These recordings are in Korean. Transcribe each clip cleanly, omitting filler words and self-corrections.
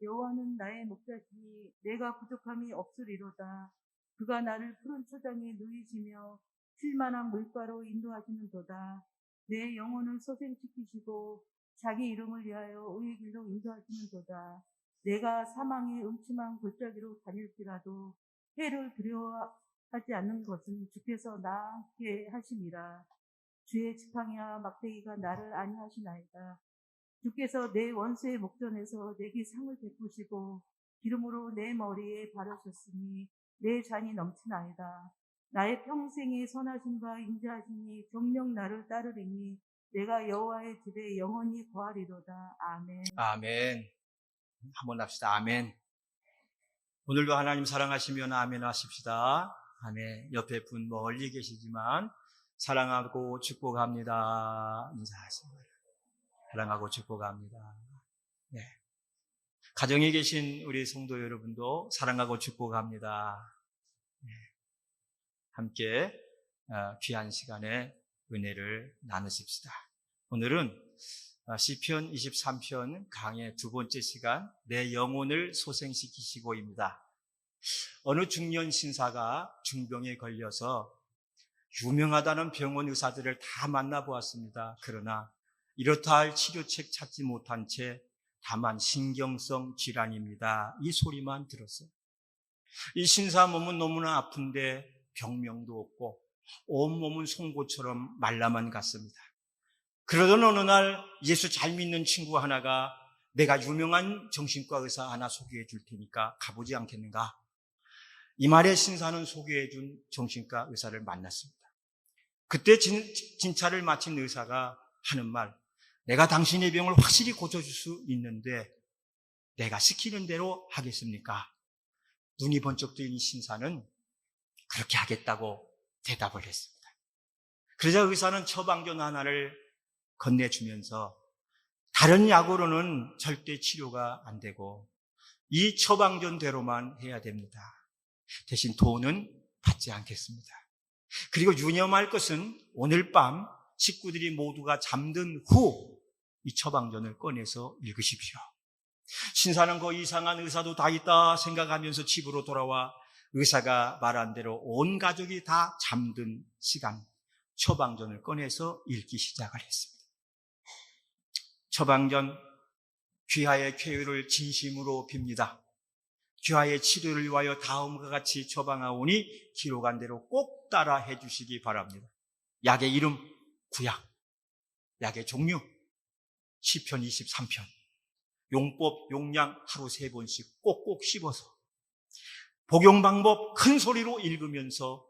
여호와는 나의 목자시니 내가 부족함이 없으리로다. 그가 나를 푸른 초장에 누이시며 쉴만한 물가로 인도하시는도다. 내 영혼을 소생시키시고 자기 이름을 위하여 의의 길로 인도하시는도다. 내가 사망의 음침한 골짜기로 다닐지라도 해를 두려워하지 않는 것은 주께서 나와 함께 하심이라. 주의 지팡이와 막대기가 나를 안위하시나이다. 주께서 내 원수의 목전에서 내게 상을 베푸시고 기름으로 내 머리에 바르셨으니 내 잔이 넘치나이다. 나의 평생의 선하심과 인자하심이 정녕 나를 따르리니 내가 여호와의 집에 영원히 거하리로다. 아멘. 아멘. 한번 합시다. 아멘. 오늘도 하나님 사랑하시면 아멘 하십시다. 아멘. 옆에 분 멀리 계시지만 사랑하고 축복합니다. 인사하십니다. 사랑하고 축복합니다. 네. 가정에 계신 우리 성도 여러분도 사랑하고 축복합니다. 네. 함께 귀한 시간에 은혜를 나누십시다. 오늘은 시편 23편 강의 두 번째 시간, 내 영혼을 소생시키시고입니다. 어느 중년 신사가 중병에 걸려서 유명하다는 병원 의사들을 다 만나보았습니다. 그러나 이렇다 할 치료책 찾지 못한 채 다만 신경성 질환입니다. 이 소리만 들었어요. 이 신사 몸은 너무나 아픈데 병명도 없고 온몸은 송곳처럼 말라만 갔습니다. 그러던 어느 날 예수 잘 믿는 친구 하나가 내가 유명한 정신과 의사 하나 소개해 줄 테니까 가보지 않겠는가? 이 말에 신사는 소개해 준 정신과 의사를 만났습니다. 그때 진찰을 마친 의사가 하는 말, 내가 당신의 병을 확실히 고쳐줄 수 있는데 내가 시키는 대로 하겠습니까? 눈이 번쩍 뜨인 신사는 그렇게 하겠다고 대답을 했습니다. 그러자 의사는 처방전 하나를 건네주면서 다른 약으로는 절대 치료가 안 되고 이 처방전대로만 해야 됩니다. 대신 돈은 받지 않겠습니다. 그리고 유념할 것은 오늘 밤 식구들이 모두가 잠든 후 이 처방전을 꺼내서 읽으십시오. 신사는 그 이상한 의사도 다 있다 생각하면서 집으로 돌아와 의사가 말한 대로 온 가족이 다 잠든 시간 처방전을 꺼내서 읽기 시작을 했습니다. 처방전, 귀하의 쾌유를 진심으로 빕니다. 귀하의 치료를 위하여 다음과 같이 처방하오니 기록한 대로 꼭 따라 해주시기 바랍니다. 약의 이름, 구약. 약의 종류, 시편 23편. 용법, 용량 하루 3번씩 꼭꼭 씹어서. 복용 방법 큰 소리로 읽으면서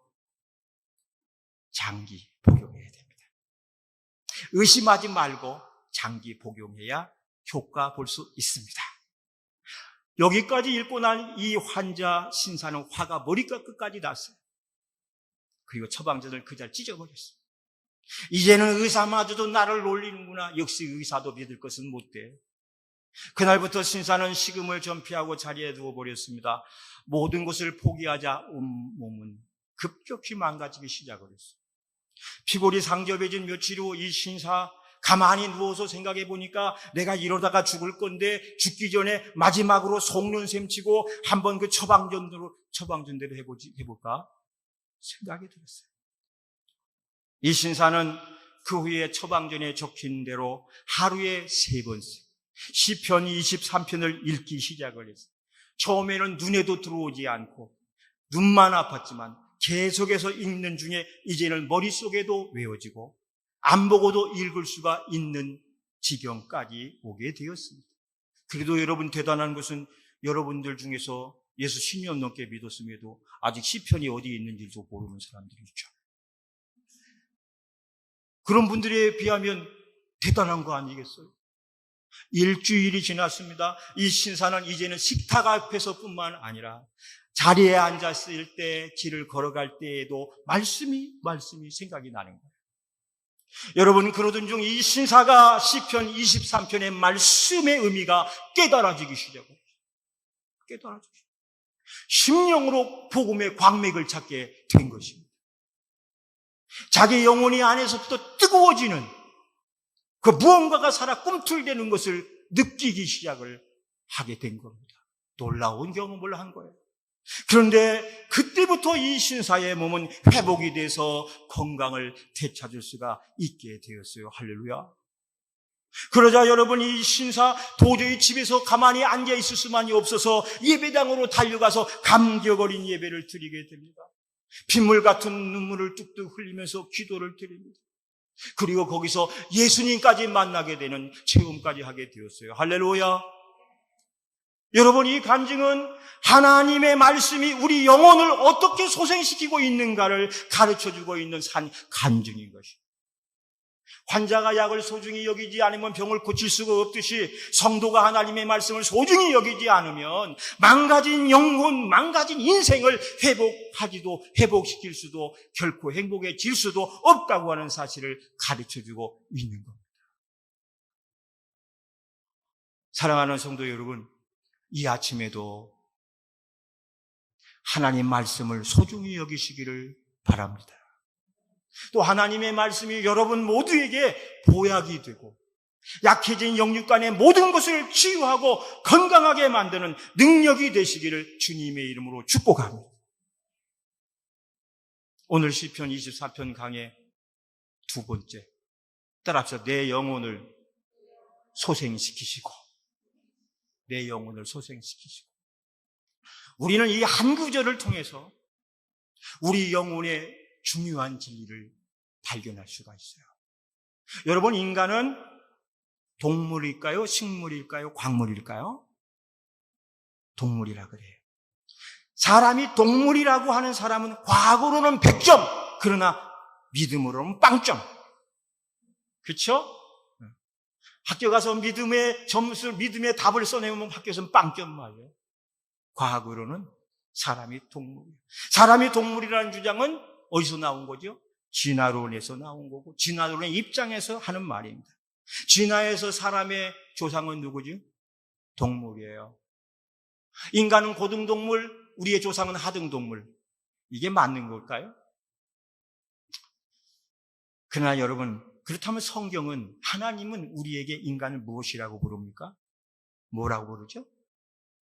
장기 복용해야 됩니다. 의심하지 말고 장기 복용해야 효과 볼 수 있습니다. 여기까지 읽고 난 이 환자 신사는 화가 머리끝 끝까지 났어요. 그리고 처방전을 그 자리에 찢어버렸어요. 이제는 의사마저도 나를 놀리는구나. 역시 의사도 믿을 것은 못 돼. 그날부터 신사는 식음을 전폐하고 자리에 누워버렸습니다. 모든 것을 포기하자 몸은 급격히 망가지기 시작을 했어요. 피골이 상접해진 며칠 후 이 신사 가만히 누워서 생각해 보니까 내가 이러다가 죽을 건데 죽기 전에 마지막으로 속는 셈 치고 한번 그 처방전대로 해볼까 생각이 들었어요. 이 신사는 그 후에 처방전에 적힌 대로 하루에 3번씩 시편 23편을 읽기 시작을 했어요. 처음에는 눈에도 들어오지 않고 눈만 아팠지만 계속해서 읽는 중에 이제는 머릿속에도 외워지고 안 보고도 읽을 수가 있는 지경까지 오게 되었습니다. 그래도 여러분 대단한 것은 여러분들 중에서 예수 10년 넘게 믿었음에도 아직 시편이 어디에 있는지도 모르는 사람들이 있죠. 그런 분들에 비하면 대단한 거 아니겠어요? 일주일이 지났습니다. 이 신사는 이제는 식탁 앞에서뿐만 아니라 자리에 앉았을 때, 길을 걸어갈 때에도 말씀이 생각이 나는 거예요. 여러분, 그러던 중 이 신사가 시편 23편의 말씀의 의미가 깨달아지기 시작해요. 심령으로 복음의 광맥을 찾게 된 것입니다. 자기 영혼이 안에서부터 뜨거워지는 그 무언가가 살아 꿈틀대는 것을 느끼기 시작을 하게 된 겁니다. 놀라운 경험을 한 거예요. 그런데 그때부터 이 신사의 몸은 회복이 돼서 건강을 되찾을 수가 있게 되었어요. 할렐루야. 그러자 여러분, 이 신사 도저히 집에서 가만히 앉아있을 수만이 없어서 예배당으로 달려가서 감격 어린 예배를 드리게 됩니다. 빗물 같은 눈물을 뚝뚝 흘리면서 기도를 드립니다. 그리고 거기서 예수님까지 만나게 되는 체험까지 하게 되었어요. 할렐루야. 여러분, 이 간증은 하나님의 말씀이 우리 영혼을 어떻게 소생시키고 있는가를 가르쳐주고 있는 간증인 것입니다. 환자가 약을 소중히 여기지 않으면 병을 고칠 수가 없듯이 성도가 하나님의 말씀을 소중히 여기지 않으면 망가진 영혼, 망가진 인생을 회복시킬 수도 결코 행복해질 수도 없다고 하는 사실을 가르쳐주고 있는 겁니다. 사랑하는 성도 여러분, 이 아침에도 하나님 말씀을 소중히 여기시기를 바랍니다. 또 하나님의 말씀이 여러분 모두에게 보약이 되고 약해진 영육간의 모든 것을 치유하고 건강하게 만드는 능력이 되시기를 주님의 이름으로 축복합니다. 오늘 시편 24편 강의 두 번째, 따라합시다. 내 영혼을 소생시키시고, 내 영혼을 소생시키시고. 우리는 이 한 구절을 통해서 우리 영혼의 중요한 진리를 발견할 수가 있어요. 여러분, 인간은 동물일까요? 식물일까요? 광물일까요? 동물이라 그래요. 사람이 동물이라고 하는 사람은 과거로는 100점, 그러나 믿음으로는 빵점. 그렇죠? 학교 가서 믿음의 답을 써내면 학교에서는 빵점 맞아요. 과학으로는 사람이 동물이에요. 사람이 동물이라는 주장은 어디서 나온 거죠? 진화론에서 나온 거고, 진화론의 입장에서 하는 말입니다. 진화에서 사람의 조상은 누구죠? 동물이에요. 인간은 고등동물, 우리의 조상은 하등동물. 이게 맞는 걸까요? 그러나 여러분, 그렇다면 성경은, 하나님은 우리에게 인간을 무엇이라고 부릅니까? 뭐라고 부르죠?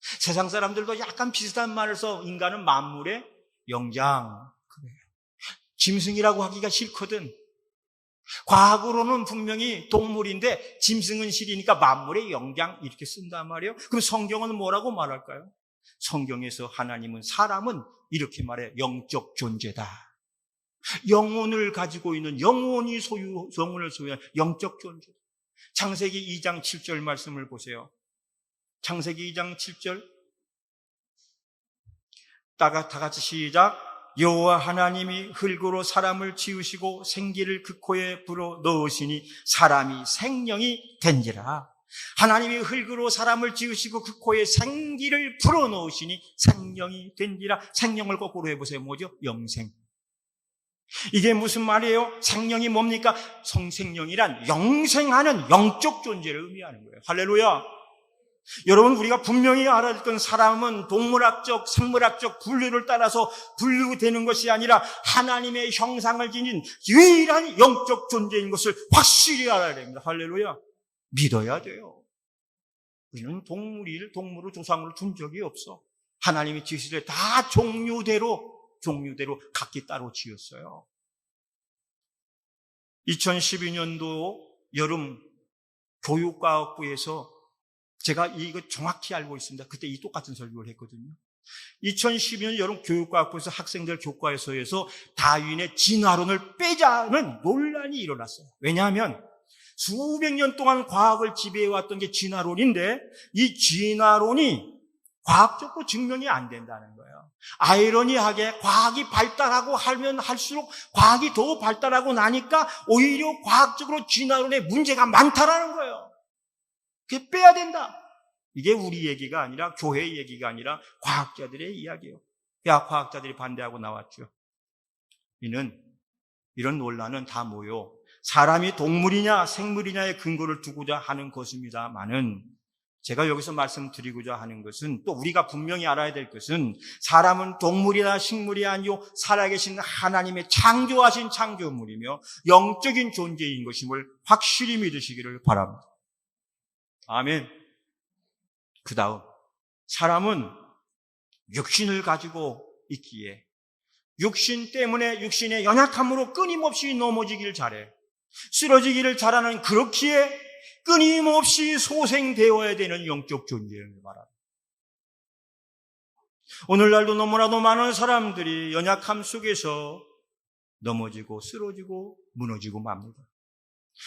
세상 사람들도 약간 비슷한 말을 써. 인간은 만물의 영장. 그래요. 짐승이라고 하기가 싫거든. 과학으로는 분명히 동물인데 짐승은 싫으니까 만물의 영장 이렇게 쓴단 말이에요. 그럼 성경은 뭐라고 말할까요? 성경에서 하나님은, 사람은 이렇게 말해요. 영적 존재다. 영혼을 가지고 있는, 영혼을 소유한 영적 존재. 창세기 2장 7절 말씀을 보세요. 창세기 2장 7절. 다 같이 시작. 여호와 하나님이 흙으로 사람을 지으시고 생기를 그 코에 불어 넣으시니 사람이 생명이 된지라. 하나님이 흙으로 사람을 지으시고 그 코에 생기를 불어 넣으시니 생명이 된지라. 생명을 거꾸로 해보세요. 뭐죠? 영생. 이게 무슨 말이에요? 생명이 뭡니까? 성생명이란 영생하는 영적 존재를 의미하는 거예요. 할렐루야. 여러분, 우리가 분명히 알아야 될 건, 사람은 동물학적, 생물학적 분류를 따라서 분류되는 것이 아니라 하나님의 형상을 지닌 유일한 영적 존재인 것을 확실히 알아야 됩니다. 할렐루야. 믿어야 돼요. 우리는 동물을 조상으로 둔 적이 없어. 하나님이 지으실 때 다 종류대로 각기 따로 지었어요. 2012년도 여름 교육과학부에서, 제가 이거 정확히 알고 있습니다. 그때 이 똑같은 설교를 했거든요. 2012년 여름 교육과학부에서 학생들 교과서에서 다윈의 진화론을 빼자는 논란이 일어났어요. 왜냐하면 수백 년 동안 과학을 지배해왔던 게 진화론인데, 이 진화론이 과학적으로 증명이 안 된다는 거예요. 아이러니하게 과학이 발달하고 하면 할수록 과학이 더 발달하고 나니까 오히려 과학적으로 진화론에 문제가 많다라는 거예요. 그게 빼야 된다. 이게 우리 얘기가 아니라, 교회의 얘기가 아니라 과학자들의 이야기예요. 과학자들이 반대하고 나왔죠. 이런 논란은 다 뭐요? 사람이 동물이냐 생물이냐의 근거를 두고자 하는 것입니다만은, 제가 여기서 말씀드리고자 하는 것은, 또 우리가 분명히 알아야 될 것은, 사람은 동물이나 식물이 아니요 살아계신 하나님의 창조하신 창조물이며 영적인 존재인 것임을 확실히 믿으시기를 바랍니다. 아멘. 그 다음, 사람은 육신을 가지고 있기에 육신 때문에 육신의 연약함으로 끊임없이 넘어지기를 잘해. 쓰러지기를 잘하는 그렇기에 끊임없이 소생되어야 되는 영적 존재를 말합니다. 오늘날도 너무나도 많은 사람들이 연약함 속에서 넘어지고 쓰러지고 무너지고 맙니다.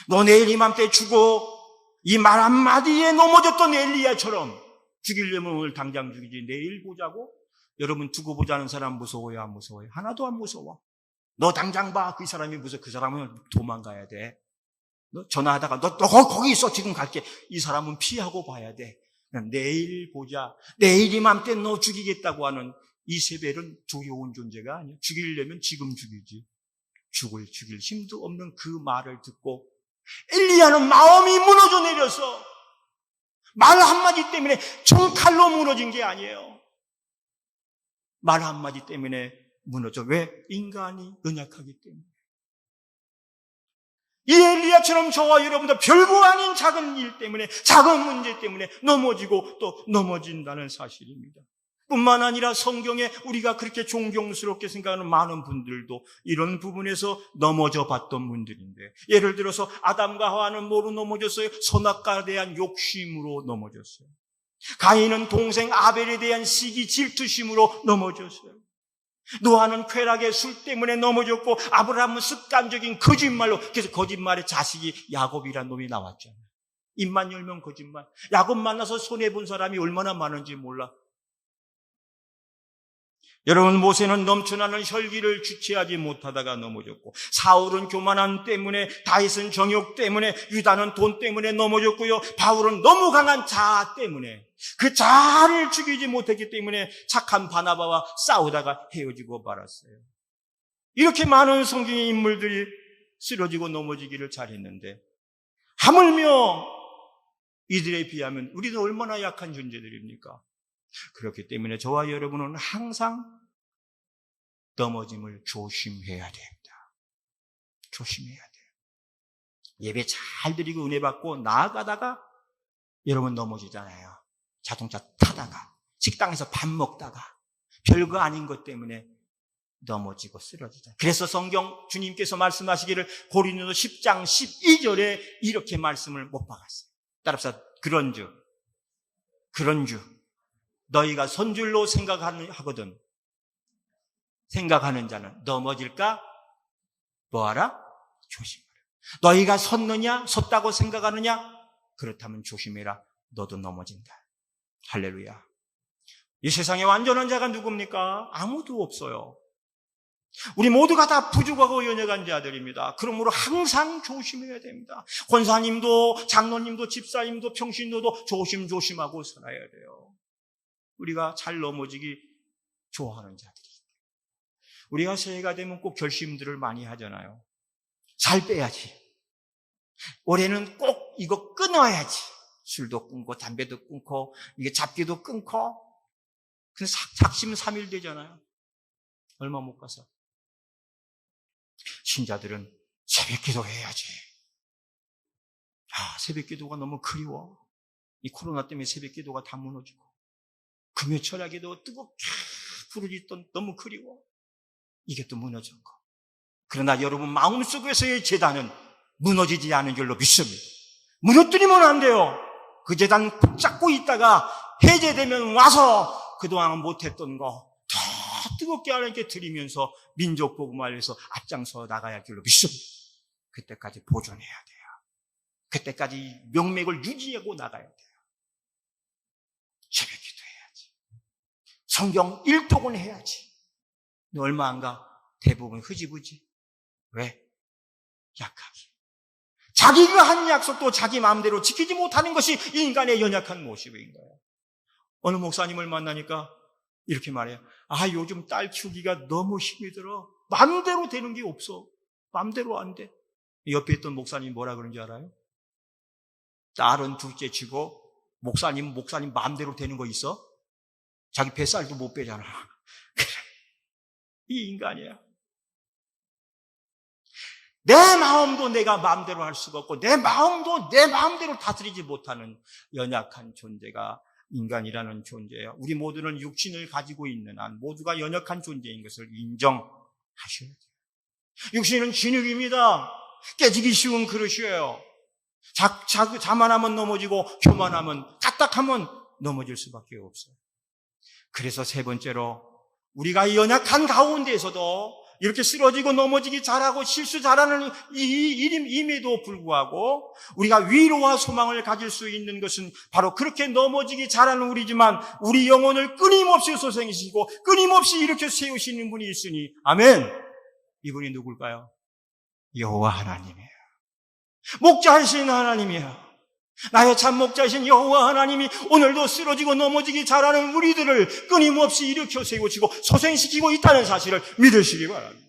너 내일 이맘때 죽어. 이 말 한마디에 넘어졌던 엘리야처럼 죽이려면 오늘 당장 죽이지 내일 보자고? 여러분 두고 보자는 사람 무서워요, 안 무서워요? 하나도 안 무서워. 너 당장 봐. 그 사람이 무서워. 그 사람은 도망가야 돼. 너 전화하다가 너 거기 있어. 지금 갈게. 이 사람은 피하고 봐야 돼. 내일 보자. 내일 이맘때 너 죽이겠다고 하는 이세벨은 두려운 존재가 아니야. 죽이려면 지금 죽이지. 죽일 힘도 없는 그 말을 듣고 엘리야는 마음이 무너져 내려서 말 한마디 때문에 총칼로 무너진 게 아니에요. 말 한마디 때문에 무너져. 왜? 인간이 연약하기 때문에. 이 엘리야처럼 저와 여러분도 별거 아닌 작은 일 때문에, 작은 문제 때문에 넘어지고 또 넘어진다는 사실입니다. 뿐만 아니라 성경에 우리가 그렇게 존경스럽게 생각하는 많은 분들도 이런 부분에서 넘어져 봤던 분들인데, 예를 들어서 아담과 하와는 뭐로 넘어졌어요? 선악과에 대한 욕심으로 넘어졌어요. 가인은 동생 아벨에 대한 시기 질투심으로 넘어졌어요. 노아는 쾌락의 술 때문에 넘어졌고, 아브라함은 습관적인 거짓말로, 그래서 거짓말의 자식이 야곱이란 놈이 나왔잖아요. 입만 열면 거짓말. 야곱 만나서 손해본 사람이 얼마나 많은지 몰라. 여러분, 모세는 넘쳐나는 혈기를 주체하지 못하다가 넘어졌고, 사울은 교만함 때문에, 다윗은 정욕 때문에, 유다는 돈 때문에 넘어졌고요, 바울은 너무 강한 자아 때문에, 그 자아를 죽이지 못했기 때문에 착한 바나바와 싸우다가 헤어지고 말았어요. 이렇게 많은 성경의 인물들이 쓰러지고 넘어지기를 잘했는데, 하물며 이들에 비하면 우리는 얼마나 약한 존재들입니까? 그렇기 때문에 저와 여러분은 항상 넘어짐을 조심해야 됩니다. 조심해야 돼요. 예배 잘 드리고 은혜 받고 나아가다가 여러분 넘어지잖아요. 자동차 타다가, 식당에서 밥 먹다가, 별거 아닌 것 때문에 넘어지고 쓰러지잖아요. 그래서 성경 주님께서 말씀하시기를 고린도서 10장 12절에 이렇게 말씀을 못 박았어요. 따라서 그런즉 너희가 선줄로 생각하거든 생각하는 자는 넘어질까? 뭐하라? 조심하라. 너희가 섰느냐? 섰다고 생각하느냐? 그렇다면 조심해라. 너도 넘어진다. 할렐루야. 이 세상에 완전한 자가 누굽니까? 아무도 없어요. 우리 모두가 다 부족하고 연약한 자들입니다. 그러므로 항상 조심해야 됩니다. 권사님도 장로님도 집사님도 평신도도 조심조심하고 살아야 돼요. 우리가 잘 넘어지기 좋아하는 자들이. 우리가 새해가 되면 꼭 결심들을 많이 하잖아요. 살 빼야지. 올해는 꼭 이거 끊어야지. 술도 끊고 담배도 끊고 이게 잡기도 끊고. 근데 작심 3일 되잖아요. 얼마 못 가서. 신자들은 새벽 기도 해야지. 새벽 기도가 너무 그리워. 이 코로나 때문에 새벽 기도가 다 무너지고. 금요 철야기도 뜨겁게 부르짖던 너무 그리워. 이게 또 무너진 거. 그러나 여러분 마음속에서의 제단은 무너지지 않은 줄로 믿습니다. 무너뜨리면 안 돼요. 그 제단 붙잡고 있다가 해제되면 와서 그동안 못했던 거 더 뜨겁게 하나님께 드리면서 민족 복음을 위해서 앞장서 나가야 할 줄로 믿습니다. 그때까지 보존해야 돼요. 그때까지 명맥을 유지하고 나가야 돼요. 새벽 기도해야지. 성경 일독은 해야지. 얼마 안 가 대부분 흐지부지. 왜? 약하기. 자기가 한 약속도 자기 마음대로 지키지 못하는 것이 인간의 연약한 모습인 거예요. 어느 목사님을 만나니까 이렇게 말해요. 요즘 딸 키우기가 너무 힘이 들어. 마음대로 되는 게 없어. 마음대로 안 돼. 옆에 있던 목사님 뭐라 그런지 알아요? 딸은 둘째 치고 목사님 마음대로 되는 거 있어? 자기 뱃살도 못 빼잖아. 이 인간이야. 내 마음도 내가 마음대로 할 수가 없고 내 마음도 내 마음대로 다스리지 못하는 연약한 존재가 인간이라는 존재예요. 우리 모두는 육신을 가지고 있는 한 모두가 연약한 존재인 것을 인정하셔야 돼요. 육신은 진흙입니다. 깨지기 쉬운 그릇이에요. 자만하면 넘어지고 교만하면 까딱하면 넘어질 수밖에 없어요. 그래서 세 번째로 우리가 연약한 가운데에서도 이렇게 쓰러지고 넘어지기 잘하고 실수 잘하는 임에도 불구하고 우리가 위로와 소망을 가질 수 있는 것은 바로 그렇게 넘어지기 잘하는 우리지만 우리 영혼을 끊임없이 소생시키고 끊임없이 일으켜 세우시는 분이 있으니 아멘. 이분이 누굴까요? 여호와 하나님이에요. 목자이신 하나님이에요. 나의 참 목자이신 여호와 하나님이 오늘도 쓰러지고 넘어지기 잘하는 우리들을 끊임없이 일으켜 세우시고 소생시키고 있다는 사실을 믿으시기 바랍니다.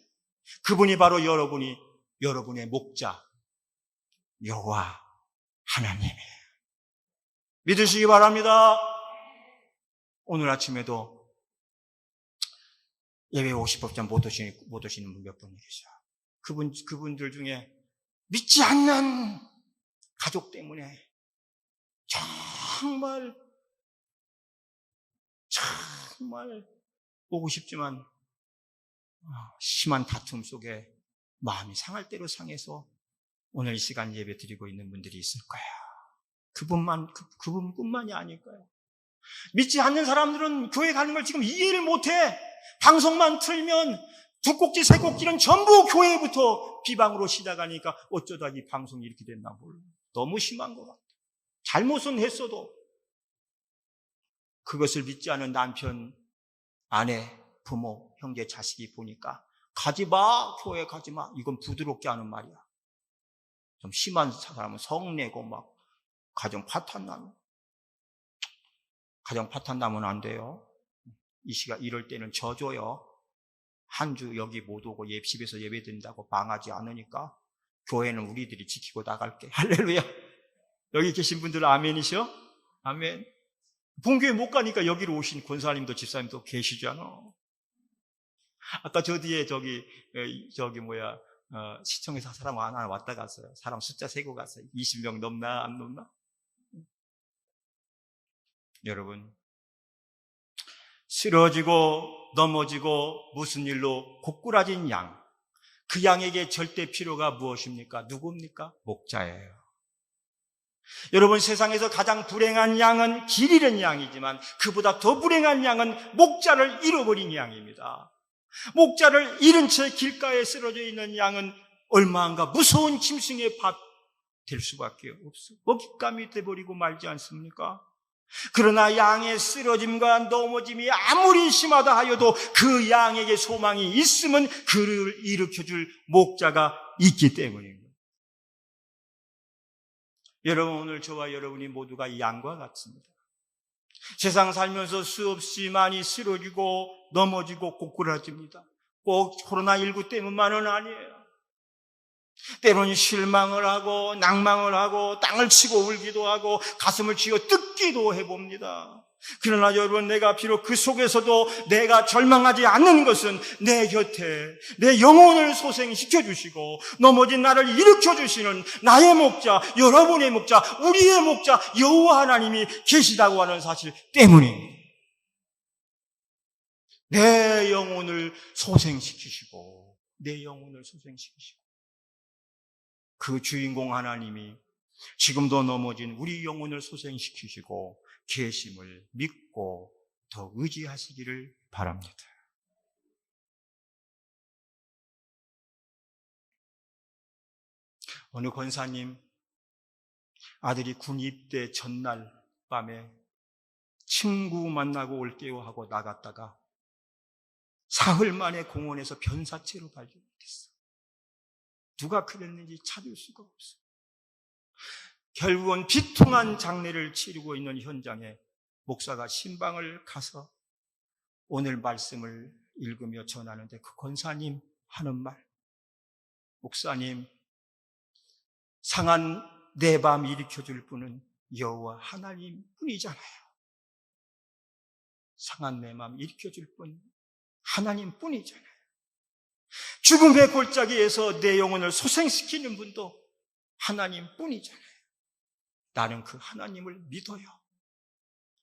그분이 바로 여러분의 목자 여호와 하나님이에요. 믿으시기 바랍니다. 오늘 아침에도 예배 50법전 못 오시는 분 몇 분 계셔. 그분들 중에 믿지 않는 가족 때문에 정말 보고 싶지만 심한 다툼 속에 마음이 상할 대로 상해서 오늘 이 시간 예배 드리고 있는 분들이 있을 거예요. 그분뿐만이 아닐 거예요. 믿지 않는 사람들은 교회 가는 걸 지금 이해를 못해. 방송만 틀면 두 꼭지 세 꼭지는 전부 교회부터 비방으로 시작하니까 어쩌다 이 방송이 이렇게 됐나 몰라. 너무 심한 것 같아. 잘못은 했어도 그것을 믿지 않은 남편, 아내, 부모, 형제, 자식이 보니까 가지마, 교회 가지마. 이건 부드럽게 하는 말이야. 좀 심한 사람은 성내고 막 가정 파탄 나면 안 돼요. 이 시간 이럴 때는 져줘요. 한 주 여기 못 오고 집에서 예배 드린다고 방하지 않으니까 교회는 우리들이 지키고 나갈게. 할렐루야. 여기 계신 분들은 아멘이셔? 아멘. 본교회 못 가니까 여기로 오신 권사님도 집사님도 계시잖아. 아까 저 뒤에 시청에서 사람 하나 왔다 갔어요. 사람 숫자 세고 갔어요. 20명 넘나 안 넘나? 여러분, 쓰러지고 넘어지고 무슨 일로 고꾸라진 양, 그 양에게 절대 필요가 무엇입니까? 누굽니까? 목자예요. 여러분, 세상에서 가장 불행한 양은 길 잃은 양이지만 그보다 더 불행한 양은 목자를 잃어버린 양입니다. 목자를 잃은 채 길가에 쓰러져 있는 양은 얼마인가 무서운 짐승의 밥 될 수밖에 없어. 먹잇감이 돼버리고 말지 않습니까? 그러나 양의 쓰러짐과 넘어짐이 아무리 심하다 하여도 그 양에게 소망이 있으면 그를 일으켜줄 목자가 있기 때문입니다. 여러분, 오늘 저와 여러분이 모두가 이 양과 같습니다. 세상 살면서 수없이 많이 쓰러지고 넘어지고 고꾸라집니다. 꼭 코로나19 때문만은 아니에요. 때로는 실망을 하고 낭망을 하고 땅을 치고 울기도 하고 가슴을 쥐어 뜯기도 해봅니다. 그러나 여러분, 내가 비록 그 속에서도 내가 절망하지 않는 것은 내 곁에 내 영혼을 소생시켜 주시고 넘어진 나를 일으켜 주시는 나의 목자, 여러분의 목자, 우리의 목자 여호와 하나님이 계시다고 하는 사실 때문입니다. 내 영혼을 소생시키시고 그 주인공 하나님이 지금도 넘어진 우리 영혼을 소생시키시고 계심을 믿고 더 의지하시기를 바랍니다. 어느 권사님 아들이 군 입대 전날 밤에 친구 만나고 올게요 하고 나갔다가 사흘 만에 공원에서 변사체로 발견됐어. 누가 그랬는지 찾을 수가 없어. 결국은 비통한 장례를 치르고 있는 현장에 목사가 신방을 가서 오늘 말씀을 읽으며 전하는데 그 권사님 하는 말, 목사님, 상한 내 밤 일으켜줄 분은 여호와 하나님 뿐이잖아요. 상한 내 마음 일으켜줄 분 하나님 뿐이잖아요. 죽음의 골짜기에서 내 영혼을 소생시키는 분도 하나님 뿐이잖아요. 나는 그 하나님을 믿어요.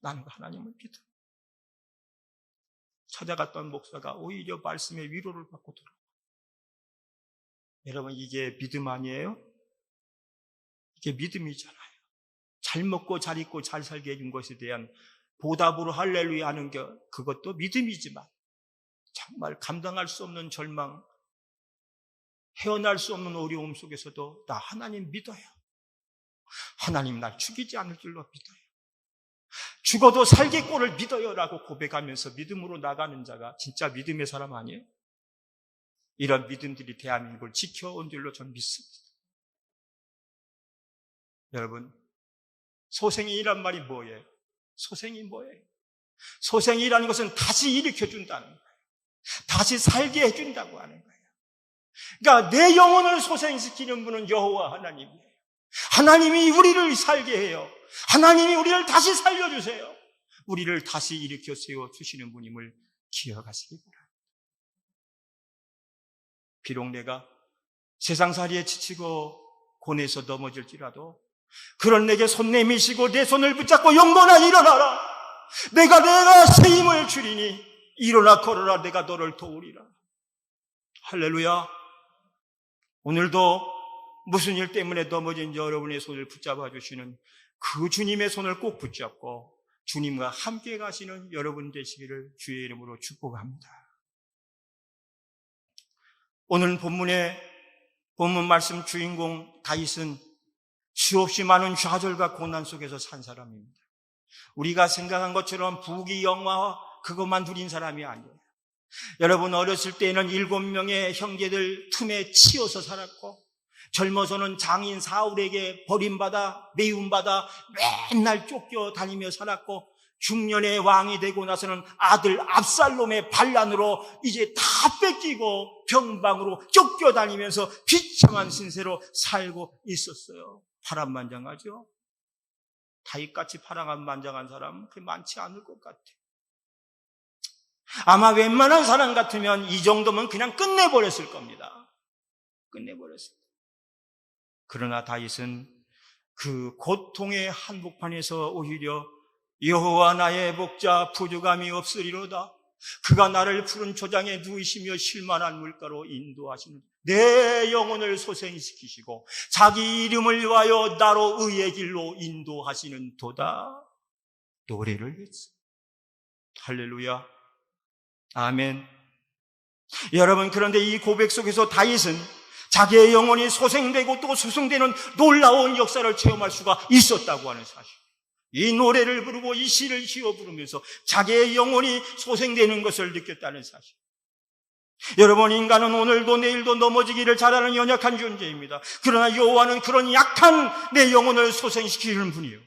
나는 하나님을 믿어. 찾아갔던 목사가 오히려 말씀의 위로를 받고 돌아와. 여러분, 이게 믿음 아니에요? 이게 믿음이잖아요. 잘 먹고 잘 입고 잘 살게 해준 것에 대한 보답으로 할렐루야 하는 게 그것도 믿음이지만 정말 감당할 수 없는 절망, 헤어날 수 없는 어려움 속에서도 나 하나님 믿어요. 하나님 날 죽이지 않을 줄로 믿어요. 죽어도 살겠고를 믿어요 라고 고백하면서 믿음으로 나가는 자가 진짜 믿음의 사람 아니에요? 이런 믿음들이 대한민국을 지켜온 줄로 전 믿습니다. 여러분, 소생이란 말이 뭐예요? 소생이 뭐예요? 소생이라는 것은 다시 일으켜준다는 거예요. 다시 살게 해준다고 하는 거예요. 그러니까 내 영혼을 소생시키는 분은 여호와 하나님이에요. 하나님이 우리를 살게 해요. 하나님이 우리를 다시 살려주세요. 우리를 다시 일으켜 세워주시는 분임을 기억하시기 바랍니다. 비록 내가 세상살이에 지치고 고뇌에서 넘어질지라도 그런 내게 손 내미시고 내 손을 붙잡고 영혼아 일어나라. 내가 새 힘을 주리니 일어나 걸어라. 내가 너를 도우리라. 할렐루야. 오늘도 무슨 일 때문에 넘어진 여러분의 손을 붙잡아 주시는 그 주님의 손을 꼭 붙잡고 주님과 함께 가시는 여러분 되시기를 주의 이름으로 축복합니다. 오늘 본문 말씀 주인공 다윗은 수없이 많은 좌절과 고난 속에서 산 사람입니다. 우리가 생각한 것처럼 부귀 영화 그것만 누린 사람이 아니에요. 여러분, 어렸을 때에는 7명의 형제들 틈에 치여서 살았고 젊어서는 장인 사울에게 버림받아 미움받아 맨날 쫓겨다니며 살았고 중년의 왕이 되고 나서는 아들 압살롬의 반란으로 이제 다 뺏기고 병방으로 쫓겨다니면서 비참한 신세로 살고 있었어요. 파란만장하죠? 다윗같이 파란만장한 사람은 그렇게 많지 않을 것 같아요. 아마 웬만한 사람 같으면 이 정도면 그냥 끝내버렸을 겁니다. 끝내버렸을 겁니다. 그러나 다윗은 그 고통의 한복판에서 오히려 여호와 나의 목자 부족함이 없으리로다. 그가 나를 푸른 초장에 누이시며 쉴만한 물가로 인도하시는 내 영혼을 소생시키시고 자기 이름을 위하여 나로 의의 길로 인도하시는 도다. 노래를 했어. 할렐루야. 아멘. 여러분, 그런데 이 고백 속에서 다윗은 자기의 영혼이 소생되고 또 소생되는 놀라운 역사를 체험할 수가 있었다고 하는 사실. 이 노래를 부르고 이 시를 지어 부르면서 자기의 영혼이 소생되는 것을 느꼈다는 사실. 여러분, 인간은 오늘도 내일도 넘어지기를 잘하는 연약한 존재입니다. 그러나 여호와는 그런 약한 내 영혼을 소생시키는 분이에요.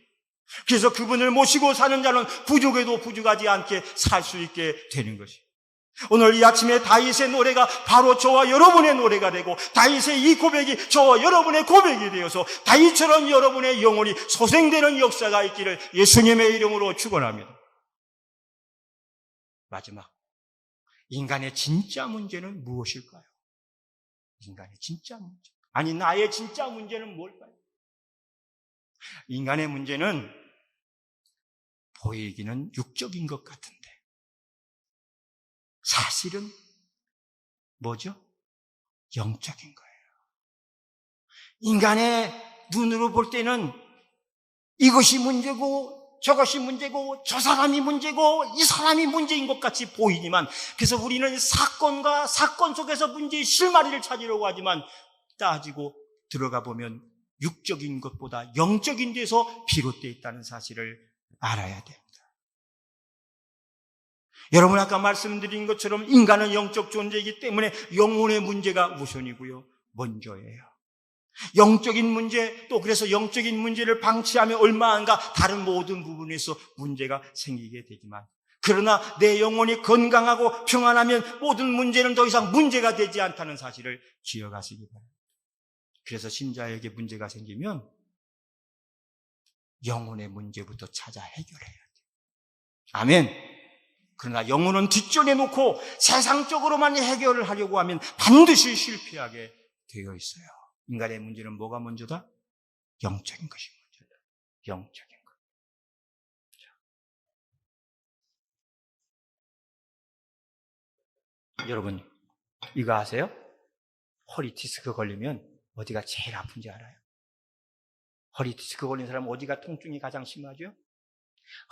그래서 그분을 모시고 사는 자는 부족해도 부족하지 않게 살 수 있게 되는 것이에요. 오늘 이 아침에 다윗의 노래가 바로 저와 여러분의 노래가 되고 다윗의 이 고백이 저와 여러분의 고백이 되어서 다윗처럼 여러분의 영혼이 소생되는 역사가 있기를 예수님의 이름으로 축원합니다. 마지막, 인간의 진짜 문제는 무엇일까요? 인간의 진짜 문제, 아니 나의 진짜 문제는 뭘까요? 인간의 문제는 보이기는 육적인 것 같은데 사실은 뭐죠? 영적인 거예요. 인간의 눈으로 볼 때는 이것이 문제고 저것이 문제고 저 사람이 문제고 이 사람이 문제인 것 같이 보이지만, 그래서 우리는 사건과 사건 속에서 문제의 실마리를 찾으려고 하지만 따지고 들어가 보면 육적인 것보다 영적인 데서 비롯되어 있다는 사실을 알아야 됩니다. 여러분, 아까 말씀드린 것처럼 인간은 영적 존재이기 때문에 영혼의 문제가 우선이고요, 먼저예요. 영적인 문제, 또 그래서 영적인 문제를 방치하면 얼마 안 가 다른 모든 부분에서 문제가 생기게 되지만, 그러나 내 영혼이 건강하고 평안하면 모든 문제는 더 이상 문제가 되지 않다는 사실을 기억하시기 바랍니다. 그래서 신자에게 문제가 생기면 영혼의 문제부터 찾아 해결해야 돼요. 아멘. 그러나 영혼은 뒷전에 놓고 세상적으로만 해결을 하려고 하면 반드시 실패하게 되어 있어요. 인간의 문제는 뭐가 먼저다? 영적인 것이 먼저다. 영적인 것. 여러분, 이거 아세요? 허리 디스크 걸리면 어디가 제일 아픈지 알아요? 허리 디스크 걸린 사람은 어디가 통증이 가장 심하죠?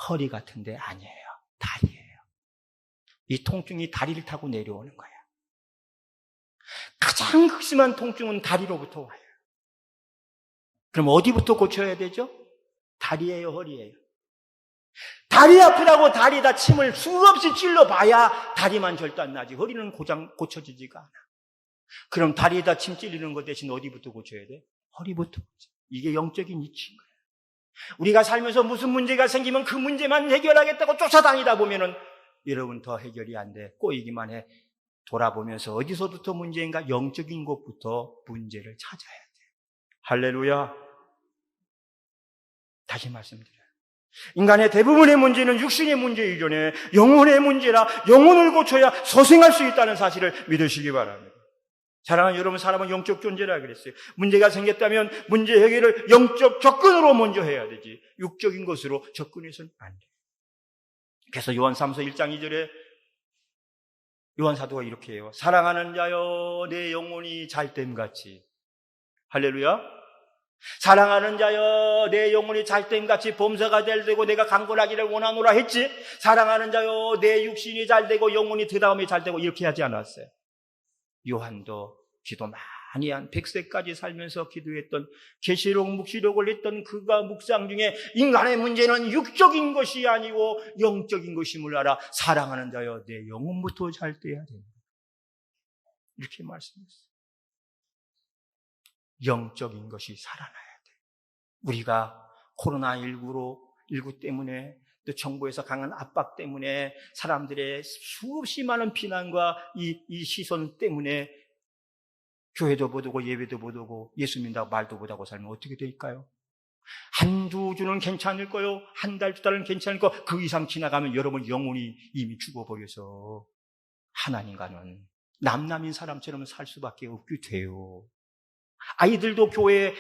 허리 같은데 아니에요. 다리예요. 이 통증이 다리를 타고 내려오는 거예요. 가장 극심한 통증은 다리로부터 와요. 그럼 어디부터 고쳐야 되죠? 다리예요, 허리예요? 다리 아프다고 다리에다 침을 수없이 찔러봐야 다리만 절도 안 나지. 허리는 고쳐지지가 않아. 그럼 다리에다 침 찔리는 것 대신 어디부터 고쳐야 돼? 허리부터 고쳐. 이게 영적인 이치인 거예요. 우리가 살면서 무슨 문제가 생기면 그 문제만 해결하겠다고 쫓아다니다 보면은 여러분 더 해결이 안 돼. 꼬이기만 해. 돌아보면서 어디서부터 문제인가? 영적인 곳부터 문제를 찾아야 돼. 할렐루야. 다시 말씀드려요. 인간의 대부분의 문제는 육신의 문제 이전에 영혼의 문제라 영혼을 고쳐야 소생할 수 있다는 사실을 믿으시기 바랍니다. 사랑하는 여러분, 사람은 영적 존재라 그랬어요. 문제가 생겼다면 문제 해결을 영적 접근으로 먼저 해야 되지 육적인 것으로 접근해서는 안 돼. 그래서 요한삼서 1장 2절에 요한사도가 이렇게 해요. 사랑하는 자여 내 영혼이 잘됨같이. 할렐루야. 사랑하는 자여 내 영혼이 잘됨같이 범사가 잘되고 내가 강건하기를 원하노라 했지. 사랑하는 자여 내 육신이 잘되고 영혼이 그 다음에 잘되고 이렇게 하지 않았어요. 요한도 기도 많이 한 100세까지 살면서 기도했던 계시록 묵시록을 했던 그가 묵상 중에 인간의 문제는 육적인 것이 아니고 영적인 것임을 알아. 사랑하는 자여 내 영혼부터 잘 돼야 된다. 이렇게 말씀했어요. 영적인 것이 살아나야 돼. 우리가 코로나19 때문에 또 정부에서 강한 압박 때문에 사람들의 수없이 많은 비난과 이 시선 때문에 교회도 못 오고 예배도 못 오고 예수 믿는다고 말도 못 하고 살면 어떻게 될까요? 한두 주는 괜찮을 거요. 한 달, 두 달은 괜찮을 거. 그 이상 지나가면 여러분 영혼이 이미 죽어버려서 하나님과는 남남인 사람처럼 살 수밖에 없게 돼요. 아이들도 교회에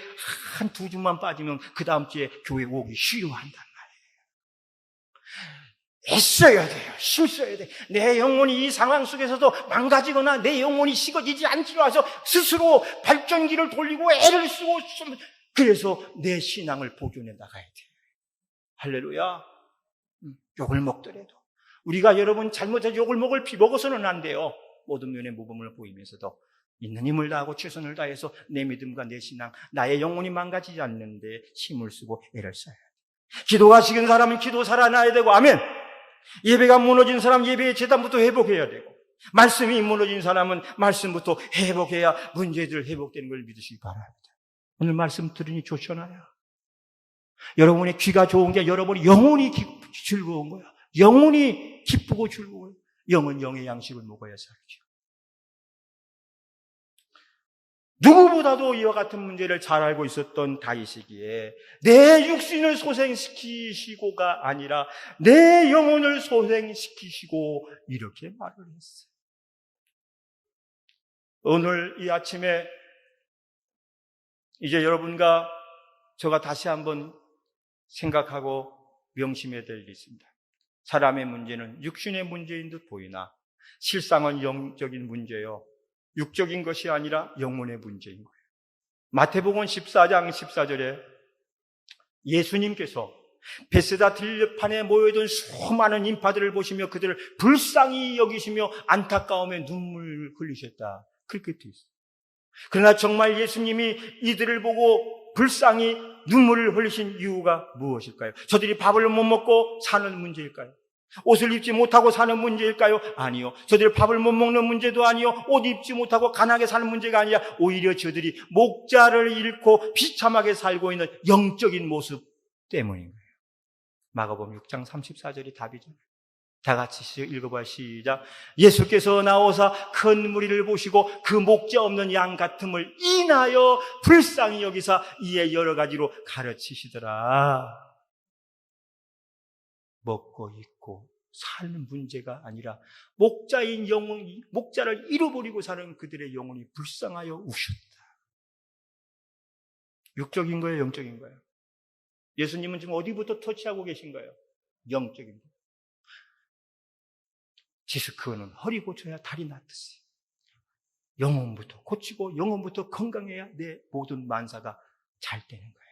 한 두 주만 빠지면 그 다음 주에 교회 오기 싫어한단 말이에요. 애써야 돼요. 힘써야 돼. 내 영혼이 이 상황 속에서도 망가지거나 내 영혼이 식어지지 않기로 해서 스스로 발전기를 돌리고 애를 쓰고 그래서 내 신앙을 보존해 나가야 돼. 할렐루야. 욕을 먹더라도 우리가 여러분 잘못해서 욕을 먹어서는 안 돼요. 모든 면의 모범을 보이면서도 있는 힘을 다하고 최선을 다해서 내 믿음과 내 신앙, 나의 영혼이 망가지지 않는데 힘을 쓰고 애를 써야 돼. 기도가 식은 사람은 기도 살아나야 되고, 아멘. 예배가 무너진 사람 예배의 재단부터 회복해야 되고, 말씀이 무너진 사람은 말씀부터 회복해야 문제들 회복되는 걸 믿으시기 바랍니다. 오늘 말씀 들으니 좋잖아요. 여러분의 귀가 좋은 게 여러분이 영혼이 즐거운 거야. 영혼이 기쁘고 즐거워요. 영은 영의 양식을 먹어야 살죠. 누구보다도 이와 같은 문제를 잘 알고 있었던 다윗이기에 내 육신을 소생시키시고가 아니라 내 영혼을 소생시키시고 이렇게 말을 했어요. 오늘 이 아침에 이제 여러분과 저가 다시 한번 생각하고 명심해야 될 일이 있습니다. 사람의 문제는 육신의 문제인 듯 보이나 실상은 영적인 문제요. 육적인 것이 아니라 영혼의 문제인 거예요. 마태복음 14장 14절에 예수님께서 베세다 들판에 모여든 수많은 인파들을 보시며 그들을 불쌍히 여기시며 안타까움에 눈물을 흘리셨다. 그렇게 되어 있어요. 그러나 정말 예수님이 이들을 보고 불쌍히 눈물을 흘리신 이유가 무엇일까요? 저들이 밥을 못 먹고 사는 문제일까요? 옷을 입지 못하고 사는 문제일까요? 아니요. 저들이 밥을 못 먹는 문제도 아니요. 옷 입지 못하고 가난하게 사는 문제가 아니라 오히려 저들이 목자를 잃고 비참하게 살고 있는 영적인 모습 때문인 거예요. 마가복음 6장 34절이 답이죠. 다 같이 읽어봐. 시작. 예수께서 나오사 큰 무리를 보시고 그 목자 없는 양 같음을 인하여 불쌍히 여기사 이에 여러 가지로 가르치시더라. 먹고 입고 사는 문제가 아니라 목자인 영혼이 목자를 잃어버리고 사는 그들의 영혼이 불쌍하여 우셨다. 육적인 거예요, 영적인 거예요? 예수님은 지금 어디부터 터치하고 계신 거예요? 영적인 거예요. 지스크는 허리 고쳐야 다리 낫듯이 영혼부터 고치고 영혼부터 건강해야 내 모든 만사가 잘 되는 거예요.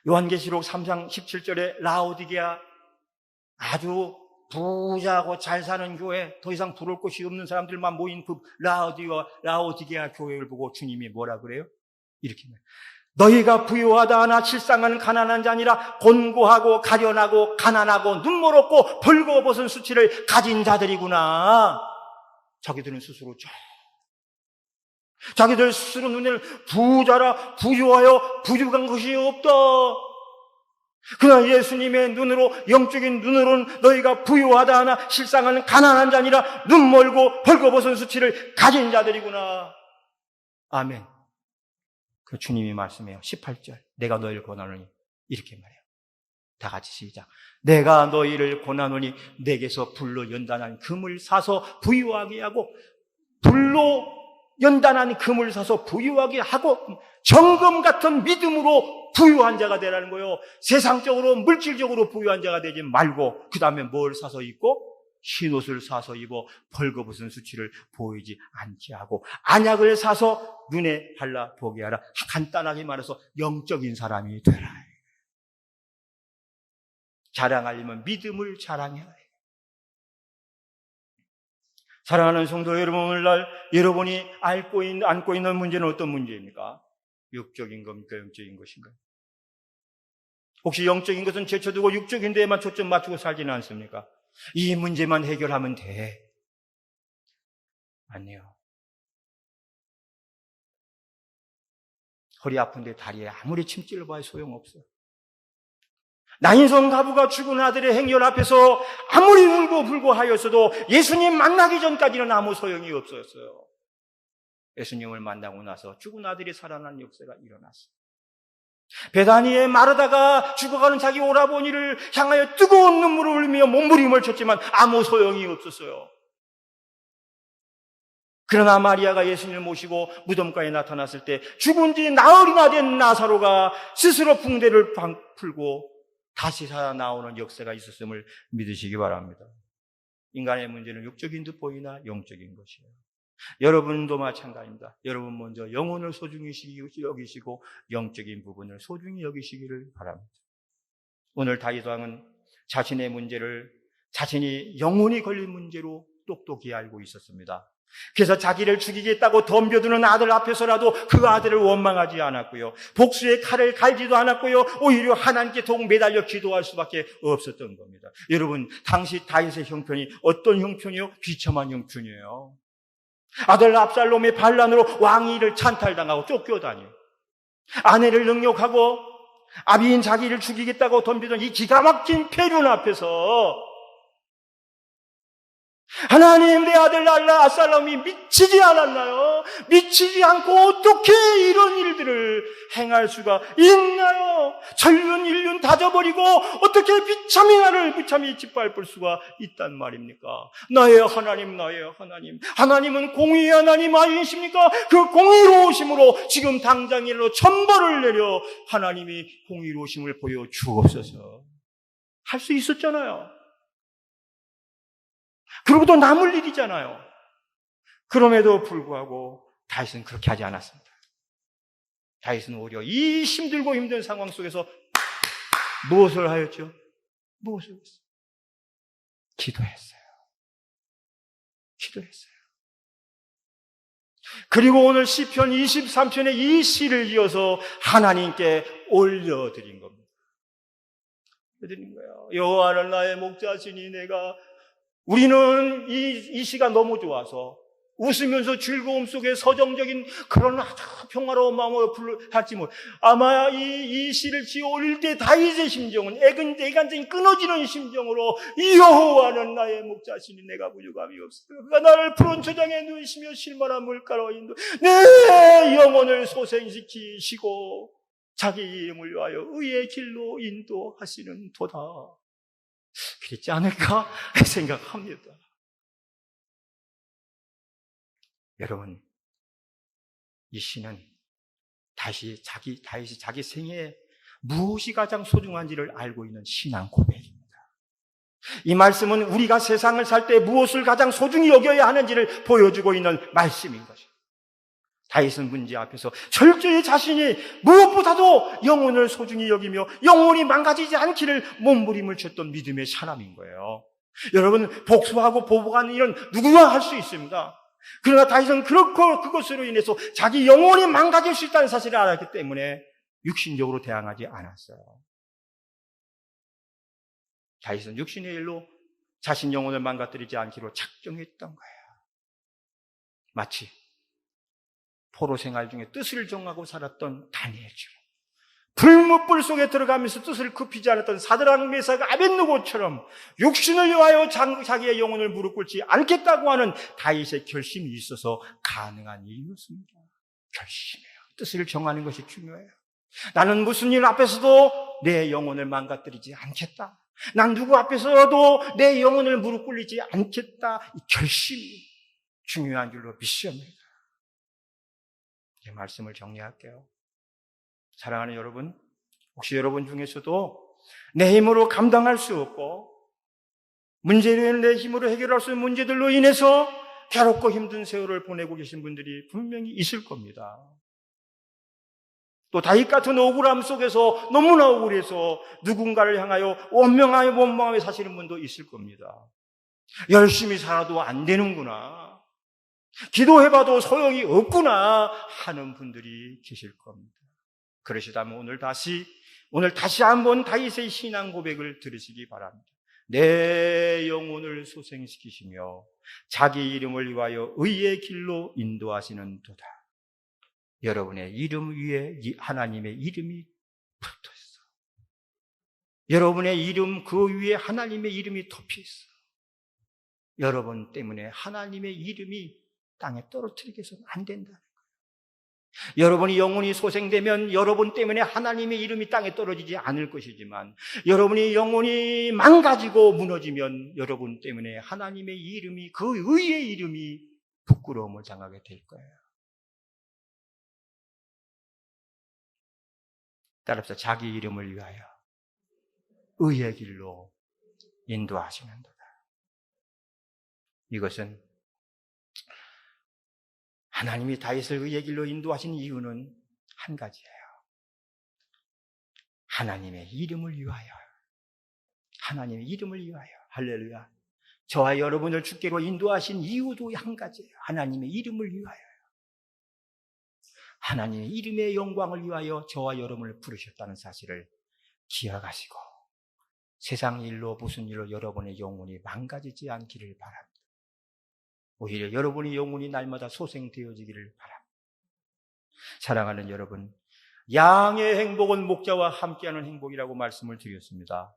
요한계시록 3장 17절에 라오디게아, 아주 부자하고 잘 사는 교회, 더 이상 부를 곳이 없는 사람들만 모인 그 라오디게아 교회를 보고 주님이 뭐라 그래요? 이렇게 말해요. 너희가 부유하다 하나 실상은 가난한 자니라. 곤고하고 가련하고 가난하고 눈물 없고 벌거벗은 수치를 가진 자들이구나. 자기들은 스스로 자기들 스스로 눈을 부자라 부유하여 부족한 것이 없다. 그러나 예수님의 눈으로, 영적인 눈으로는 너희가 부유하다 하나 실상은 가난한 자니라. 눈 멀고 벌거벗은 수치를 가진 자들이구나. 아멘. 그 주님이 말씀해요. 18절. 내가 너희를 권하노니. 이렇게 말해요. 다 같이 시작. 내가 너희를 권하노니 내게서 불로 연단한 금을 사서 부유하게 하고, 불로 연단한 금을 사서 부유하게 하고 정금 같은 믿음으로 부유한 자가 되라는 거예요. 세상적으로 물질적으로 부유한 자가 되지 말고, 그 다음에 뭘 사서 입고? 흰옷을 사서 입어 벌거벗은 수치를 보이지 않게 하고, 안약을 사서 눈에 발라 보게 하라. 간단하게 말해서 영적인 사람이 되라. 자랑하려면 믿음을 자랑해야 해요. 사랑하는 성도 여러분, 오늘날 여러분이 안고 있는 문제는 어떤 문제입니까? 육적인 겁니까? 영적인 것인가요? 혹시 영적인 것은 제쳐두고 육적인 데에만 초점 맞추고 살지는 않습니까? 이 문제만 해결하면 돼. 아니요. 허리 아픈데 다리에 아무리 침 찔러봐야 소용없어요. 나인성 가부가 죽은 아들의 행렬 앞에서 아무리 울고 불고 하였어도 예수님 만나기 전까지는 아무 소용이 없었어요. 예수님을 만나고 나서 죽은 아들이 살아난 역사가 일어났어요. 베다니에 마르다가 죽어가는 자기 오라버니를 향하여 뜨거운 눈물을 흘리며 몸부림을 쳤지만 아무 소용이 없었어요. 그러나 마리아가 예수님을 모시고 무덤가에 나타났을 때 죽은 지 나흘이나 된 나사로가 스스로 붕대를 풀고 다시 살아나오는 역사가 있었음을 믿으시기 바랍니다. 인간의 문제는 육적인 듯보이나 영적인 것이에요. 여러분도 마찬가지입니다. 여러분 먼저 영혼을 소중히 여기시고 영적인 부분을 소중히 여기시기를 바랍니다. 오늘 다윗 왕은 자신의 문제를 자신이 영혼이 걸린 문제로 똑똑히 알고 있었습니다. 그래서 자기를 죽이겠다고 덤벼드는 아들 앞에서라도 그 아들을 원망하지 않았고요. 복수의 칼을 갈지도 않았고요. 오히려 하나님께 더욱 매달려 기도할 수밖에 없었던 겁니다. 여러분, 당시 다윗의 형편이 어떤 형편이요? 비참한 형편이에요. 아들 압살롬의 반란으로 왕위를 찬탈당하고 쫓겨다녀요. 아내를 능욕하고 아비인 자기를 죽이겠다고 덤비던 이 기가 막힌 폐륜 앞에서 하나님, 내 아들 압살롬이 미치지 않았나요? 미치지 않고 어떻게 이런 일들을 행할 수가 있나요? 전륜 인륜 다져버리고 어떻게 비참히 나를 무참히 짓밟을 수가 있단 말입니까? 나의 하나님, 나의 하나님. 하나님은 공의의 하나님 아니십니까? 그 공의로우심으로 지금 당장일로 천벌을 내려 하나님이 공의로우심을 보여주옵소서. 할 수 있었잖아요. 그러고도 남을 일이잖아요. 그럼에도 불구하고 다윗은 그렇게 하지 않았습니다. 다윗은 오히려 이 힘들고 힘든 상황 속에서 무엇을 하였죠? 무엇을 했어요? 기도했어요. 기도했어요. 그리고 오늘 시편 23편의 이 시를 이어서 하나님께 올려드린 겁니다. 올려드린 거예요. 여호와는 나의 목자시니 내가, 우리는 이 시가 너무 좋아서 웃으면서 즐거움 속에 서정적인 그런 아주 평화로운 마음으로 할지 뭐, 아마 이 시를 지어 올릴 때 다윗의 심정은 애간장이 끊어지는 심정으로 여호와는 나의 목자시니 내가 부족함이 없으리라. 그가 나를 푸른 초장에 누이시며 실만한 물가로 인도 내 영혼을 소생시키시고 자기 이름을 위하여 의의 길로 인도하시는 도다. 그랬지 않을까 생각합니다. 여러분, 이 시는 다윗이 자기 생애에 무엇이 가장 소중한지를 알고 있는 신앙 고백입니다. 이 말씀은 우리가 세상을 살 때 무엇을 가장 소중히 여겨야 하는지를 보여주고 있는 말씀인 것입니다. 다윗은 문제 앞에서 철저히 자신이 무엇보다도 영혼을 소중히 여기며 영혼이 망가지지 않기를 몸부림을 쳤던 믿음의 사람인 거예요. 여러분, 복수하고 보복하는 일은 누구나 할 수 있습니다. 그러나 다윗은 그것으로 인해서 자기 영혼이 망가질 수 있다는 사실을 알았기 때문에 육신적으로 대항하지 않았어요. 다윗은 육신의 일로 자신 영혼을 망가뜨리지 않기로 작정했던 거예요. 마치 포로 생활 중에 뜻을 정하고 살았던 다니엘처럼, 불못불 속에 들어가면서 뜻을 굽히지 않았던 사드락 메삭 아벳느고처럼 육신을 위하여 자기의 영혼을 무릎 꿇지 않겠다고 하는 다윗의 결심이 있어서 가능한 일이었습니다. 결심이에요. 뜻을 정하는 것이 중요해요. 나는 무슨 일 앞에서도 내 영혼을 망가뜨리지 않겠다. 난 누구 앞에서도 내 영혼을 무릎 꿇리지 않겠다. 이 결심이 중요한 줄로 믿습니다. 이 말씀을 정리할게요. 사랑하는 여러분, 혹시 여러분 중에서도 내 힘으로 감당할 수 없고 문제로 내 힘으로 해결할 수 있는 문제들로 인해서 괴롭고 힘든 세월을 보내고 계신 분들이 분명히 있을 겁니다. 또 다윗 같은 억울함 속에서 너무나 억울해서 누군가를 향하여 원망하며 사시는 분도 있을 겁니다. 열심히 살아도 안 되는구나, 기도해봐도 소용이 없구나 하는 분들이 계실 겁니다. 그러시다면 오늘 다시 한번 다윗의 신앙 고백을 들으시기 바랍니다. 내 영혼을 소생시키시며 자기 이름을 위하여 의의 길로 인도하시는 도다. 여러분의 이름 위에 하나님의 이름이 붙어 있어. 여러분의 이름 그 위에 하나님의 이름이 덮여 있어. 여러분 때문에 하나님의 이름이 땅에 떨어뜨리게 해서는 안 된다는 거예요. 여러분이 영혼이 소생되면 여러분 때문에 하나님의 이름이 땅에 떨어지지 않을 것이지만, 여러분이 영혼이 망가지고 무너지면 여러분 때문에 하나님의 이름이, 그 의의 이름이 부끄러움을 당하게 될 거예요. 따라서 자기 이름을 위하여 의의 길로 인도하시는 도다. 이것은 하나님이 다윗을 의의 길로 인도하신 이유는 한 가지예요. 하나님의 이름을 위하여. 하나님의 이름을 위하여. 할렐루야. 저와 여러분을 주께로 인도하신 이유도 한 가지예요. 하나님의 이름을 위하여. 하나님의 이름의 영광을 위하여 저와 여러분을 부르셨다는 사실을 기억하시고 세상 일로 무슨 일로 여러분의 영혼이 망가지지 않기를 바랍니다. 오히려 여러분의 영혼이 날마다 소생되어지기를 바랍니다. 사랑하는 여러분, 양의 행복은 목자와 함께하는 행복이라고 말씀을 드렸습니다.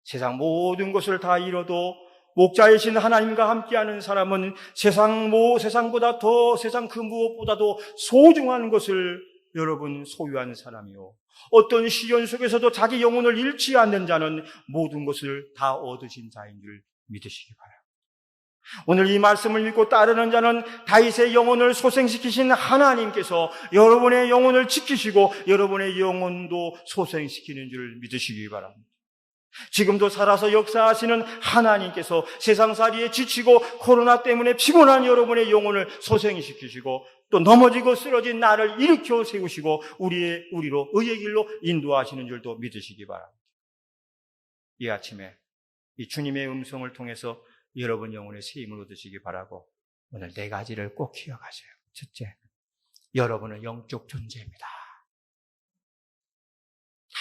세상 모든 것을 다 잃어도 목자이신 하나님과 함께하는 사람은 세상보다 더, 세상 그 무엇보다도 소중한 것을 여러분 소유한 사람이요, 어떤 시련 속에서도 자기 영혼을 잃지 않는 자는 모든 것을 다 얻으신 자인 줄 믿으시기 바랍니다. 오늘 이 말씀을 믿고 따르는 자는 다윗의 영혼을 소생시키신 하나님께서 여러분의 영혼을 지키시고 여러분의 영혼도 소생시키는 줄 믿으시기 바랍니다. 지금도 살아서 역사하시는 하나님께서 세상살이에 지치고 코로나 때문에 피곤한 여러분의 영혼을 소생시키시고 또 넘어지고 쓰러진 나를 일으켜 세우시고 우리로 의의 길로 인도하시는 줄도 믿으시기 바랍니다. 이 아침에 이 주님의 음성을 통해서 여러분 영혼의 새 힘을 얻으시기 바라고 오늘 4가지를 꼭 기억하세요. 첫째, 여러분은 영적 존재입니다.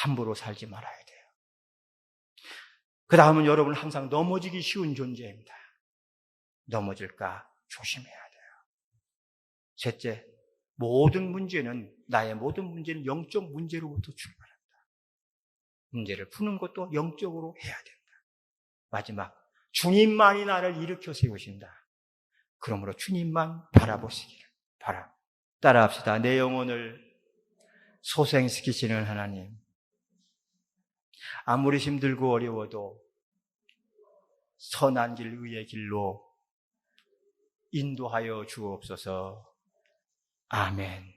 함부로 살지 말아야 돼요. 그 다음은 여러분은 항상 넘어지기 쉬운 존재입니다. 넘어질까 조심해야 돼요. 셋째, 나의 모든 문제는 영적 문제로부터 출발합니다. 문제를 푸는 것도 영적으로 해야 된다. 마지막, 주님만이 나를 일으켜 세우신다. 그러므로 주님만 바라보시기를 바랍니다. 따라합시다. 내 영혼을 소생시키시는 하나님, 아무리 힘들고 어려워도 선한 길, 의의 길로 인도하여 주옵소서. 아멘.